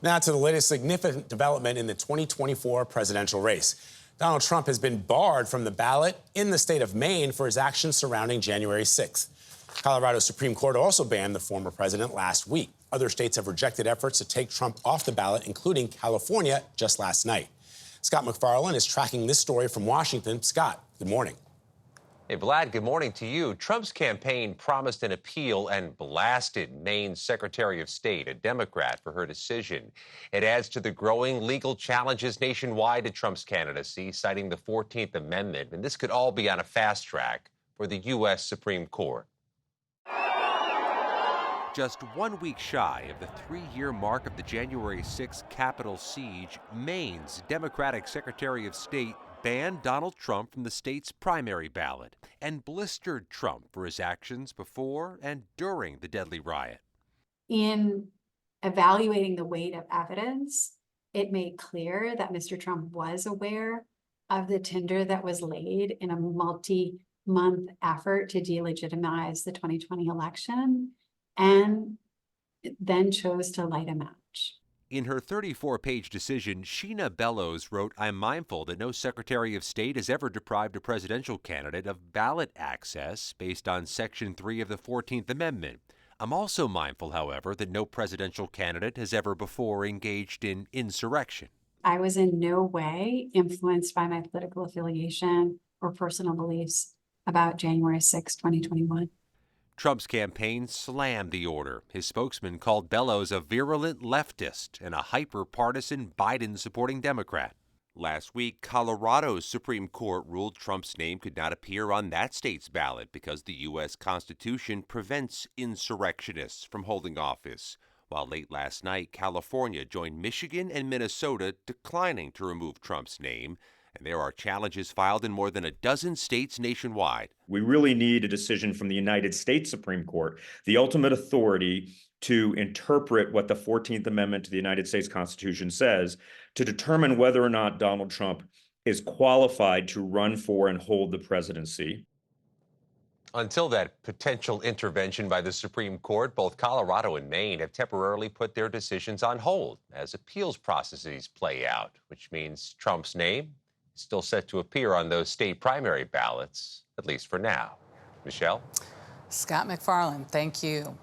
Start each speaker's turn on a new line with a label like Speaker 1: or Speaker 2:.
Speaker 1: Now to the latest significant development in the 2024 presidential race. Donald Trump has been barred from the ballot in the state of Maine for his actions surrounding January 6th. Colorado's Supreme Court also banned the former president last week. Other states have rejected efforts to take Trump off the ballot, including California just last night. Scott MacFarlane is tracking this story from Washington. Scott, good morning.
Speaker 2: Hey, Vlad, good morning to you. Trump's campaign promised an appeal and blasted Maine's Secretary of State, a Democrat, for her decision. It adds to the growing legal challenges nationwide to Trump's candidacy, citing the 14th Amendment. And this could all be on a fast track for the U.S. Supreme Court.
Speaker 3: Just 1 week shy of the 3-year mark of the January 6th Capitol siege, Maine's Democratic Secretary of State banned Donald Trump from the state's primary ballot and blistered Trump for his actions before and during the deadly riot.
Speaker 4: In evaluating the weight of evidence, it made clear that Mr. Trump was aware of the tinder that was laid in a multi-month effort to delegitimize the 2020 election, and then chose to light a match.
Speaker 3: In her 34-page decision, Sheena Bellows wrote, "I'm mindful that no Secretary of State has ever deprived a presidential candidate of ballot access based on Section 3 of the 14th Amendment. I'm also mindful, however, that no presidential candidate has ever before engaged in insurrection."
Speaker 4: I was in no way influenced by my political affiliation or personal beliefs about January 6, 2021.
Speaker 3: Trump's campaign slammed the order. His spokesman called Bellows a virulent leftist and a hyper-partisan Biden-supporting Democrat. Last week, Colorado's Supreme Court ruled Trump's name could not appear on that state's ballot because the U.S. Constitution prevents insurrectionists from holding office. While late last night, California joined Michigan and Minnesota declining to remove Trump's name. And there are challenges filed in more than a dozen states nationwide.
Speaker 5: We really need a decision from the United States Supreme Court, the ultimate authority to interpret what the 14th Amendment to the United States Constitution says, to determine whether or not Donald Trump is qualified to run for and hold the presidency.
Speaker 2: Until that potential intervention by the Supreme Court, both Colorado and Maine have temporarily put their decisions on hold as appeals processes play out, which means Trump's name still set to appear on those state primary ballots, at least for now. Michelle?
Speaker 6: Scott MacFarlane, thank you.